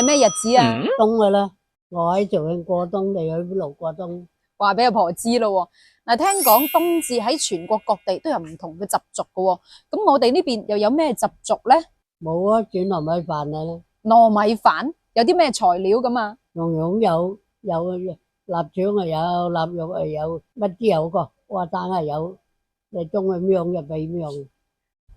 係咩日子啊？冬噶啦，我喺肇慶過冬，你去邊度過冬？話俾阿婆知咯喎。嗱，聽講冬至喺全國各地都有唔同嘅習俗噶喎。咁我哋呢邊又有咩習俗咧？冇啊，煮糯米飯啦，糯米飯有啲咩材料咁啊？蓉蓉有臘腸啊有，臘肉啊有，乜都有個，蛙蛋啊有，你中意咩樣就俾咩樣。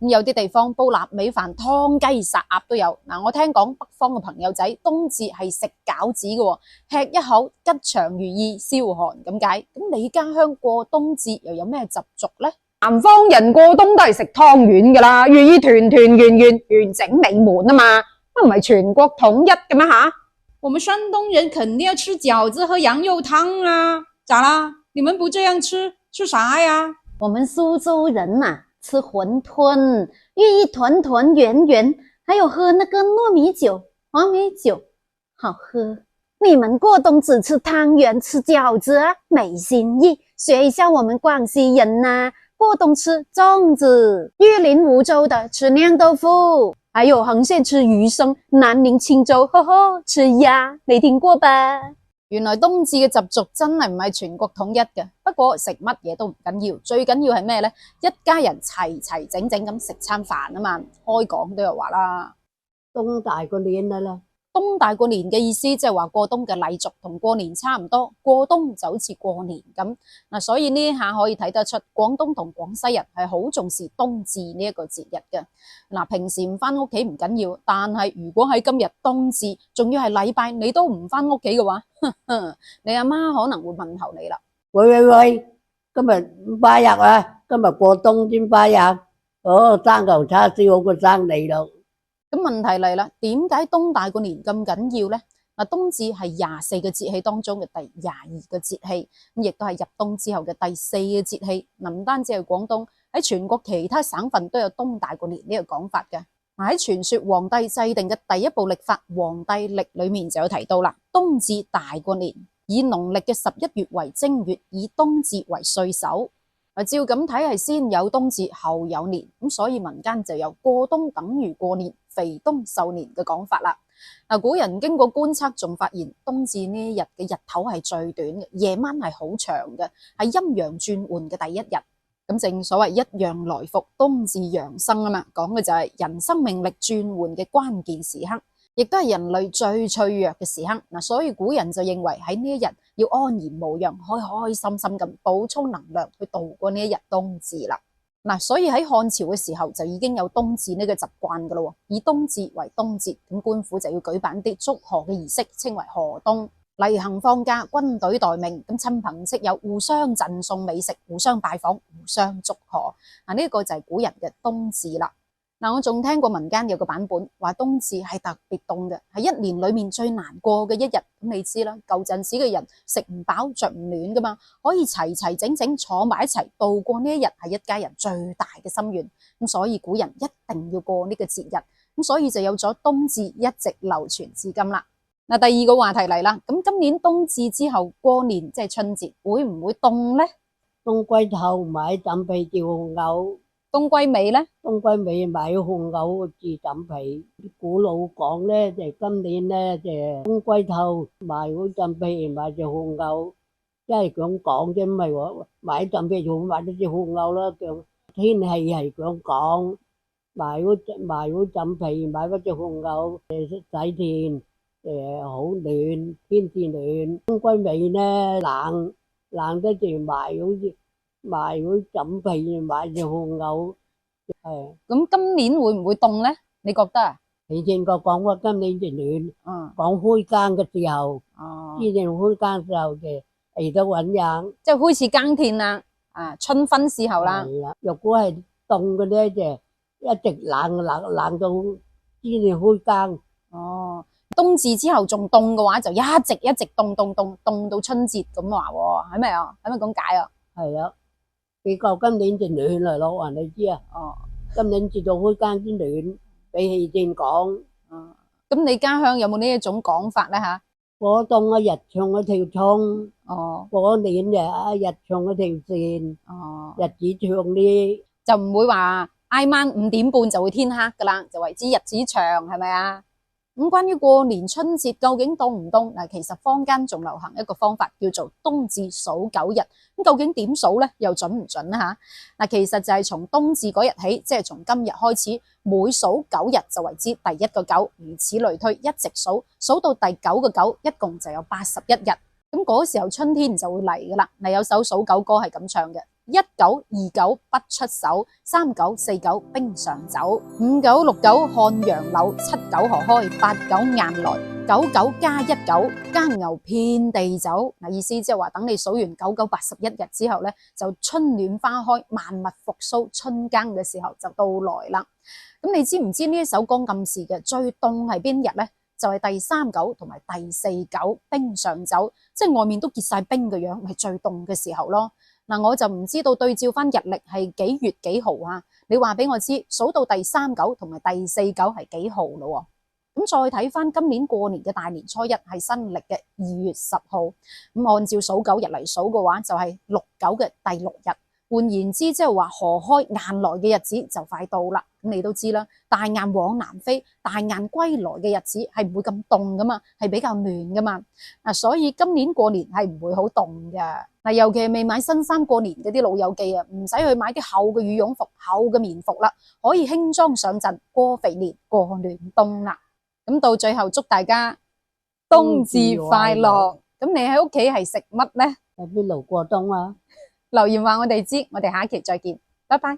咁有啲地方煲臘味飯、湯雞、殺鴨都有。嗱，我聽講北方嘅朋友仔冬至係食餃子嘅喎，吃一口吉祥如意、消寒咁解。咁你家鄉過冬至又有咩習俗呢？南方人過冬都係食湯圓㗎啦，寓意團團圓圓、完整美滿啊嘛，乜唔係全國統一嘅咩嚇？我們山東人肯定要吃餃子和羊肉湯啊，咋啦？你們不這樣吃，吃啥呀？我們蘇州人啊，吃餛飩，寓意團團圓圓，還有喝那個糯米酒、黃米酒，好喝。你們過冬只吃湯圓、吃餃子啊，沒新意。學一下我們廣西人啊，過冬吃粽子，玉林梧州的吃釀豆腐，還有杭縣吃魚生，南寧青州呵呵吃鴨，你聽過吧？原來冬至嘅習俗真係唔係全國統一嘅，不過食乜嘢都唔緊要，最緊要係咩呢？一家人齊齊整整咁食餐飯啊嘛！開講都有話啦，冬大過年啦，冬大過年嘅意思即係話過冬嘅禮俗同過年差唔多，過冬就好似過年咁嗱，所以呢下可以睇得出廣東同廣西人係好重視冬至呢一個節日嘅。嗱，平時唔翻屋企唔緊要，但係如果喺今日冬至，仲要係禮拜，你都唔翻屋企嘅話，你阿媽可能會問候你啦。喂，今日拜日啊，今日過冬先拜日，生牛叉燒好過生你咯。咁問題嚟啦，點解冬大過年咁緊要呢？嗱，冬至係24個節氣當中嘅第22個節氣，咁亦都係入冬之後嘅第4個節氣。唔單止係廣東，喺全國其他省份都有冬大過年呢個講法嘅。喺傳說皇帝制定嘅第一部曆法《黃帝曆》裏面就有提到啦，冬至大過年，以農曆嘅11月為正月，以冬至為歲首。照咁睇係先有冬至後有年，咁所以民間就有過冬等於過年，肥冬壽年嘅講法啦。古人經過觀測仲發現冬至呢一日嘅日頭係最短嘅，夜晚係好長嘅，係陰陽轉換嘅第一日。咁正所謂一陽來復，冬至陽生啊嘛，講嘅就係人生命力轉換嘅關鍵時刻，亦都係人類最脆弱嘅時刻。所以古人就認為喺呢一日要安然無恙，開開心心咁補充能量去度過呢一日冬至啦。所以喺漢朝嘅時候就已經有冬至呢個習慣噶啦，以冬至為冬節，咁官府就要舉辦啲祝賀嘅儀式，稱為賀冬。例行放假，軍隊待命，咁親朋戚友互相贈送美食，互相拜訪，互相祝賀。呢個就係古人嘅冬至啦。我仲聽過民間有個版本話冬至係特別凍嘅，係一年裏面最難過嘅一日。咁你知啦，舊陣時嘅人食唔飽着唔暖噶嘛，可以齊齊整整坐埋一齊度過呢一日，係一家人最大嘅心願。咁所以古人一定要過呢個節日，咁所以就有咗冬至，一直流傳至今啦。第二個話題嚟啦，咁今年冬至之後過年即係春節，會唔會凍呢？冬歸頭買枕被照紅牛，冬歸尾呢？冬歸尾買紅牛治枕被。古老講咧，就今年咧就冬歸頭買嗰枕被買隻紅牛，即係咁講啫，唔係話買枕被就買咗隻紅牛啦。叫天氣係咁講，買嗰枕被買咗隻紅牛，洗田。好暖，天氣暖。冬歸尾呢，冷得就賣嗰枕被買隻紅牛。咁今年會唔會凍呢？你覺得啊？你前個講過今年就暖，講開耕嘅時候，之前開耕時候就嚟到醞釀，即係開始耕田啦，春分時候啦。若果係凍嘅咧，就一直冷到之前開耕。冬至之後仲凍嘅話，就一直凍到春節咁話喎，係咪啊？係咪咁解啊？係啊，比較今年就暖嚟咯，話你知啊。今年至到開耕先暖，比起前講。咁你家鄉有冇呢一種講法咧吓？過冬啊，日長一條葱。過年就日長一條線。日子長啲，就唔會話挨晚5點半就會天黑噶啦，就為之日子長，係咪啊？咁關於過年春節究竟凍唔凍？嗱，其實坊間仲流行一個方法叫做冬至數9日。咁究竟點數咧？又準唔準咧嚇？嗱，其實就係從冬至嗰日起，即係從今日開始，每數9日就為之第一個9，如此類推，一直數到第9個9，一共就有81日。咁嗰時候春天就會嚟噶啦。嗱，有首數9歌係咁唱嘅：1929不出手，3949冰上走，5969看楊柳，79河開，89雁來，99加19耕牛遍地走。嗱，意思即係話等你數完9981日之後咧，就春暖花開，萬物復甦，春耕嘅時候就到來啦。咁你知唔知呢一首歌暗示嘅最凍係邊日咧？就係第39同埋第49冰上走，即係外面都結晒冰嘅樣，係最凍嘅時候咯。嗱，我就唔知道對照翻日曆係幾月幾號啊？你話俾我知，數到第39同埋第49係幾號咯？咁再睇翻今年過年嘅大年初一係新曆嘅2月10號，咁按照數9日嚟數嘅話，就係69嘅第6日。換言之，即係話河開雁來嘅日子就快到啦。咁你都知啦，大雁往南飛，大雁歸來嘅日子係唔會咁凍噶嘛，係比較暖噶嘛。嗱，所以今年過年係唔會好凍嘅。嗱，尤其係未買新衫過年嗰啲老友記啊，唔使去買啲厚嘅羽絨服、厚嘅棉服啦，可以輕裝上陣過肥年、過暖冬啦。咁到最後祝大家冬至快樂。咁你喺屋企係食乜呢？喺邊度過冬啊？留言話我哋知，我哋下一期再見，拜拜。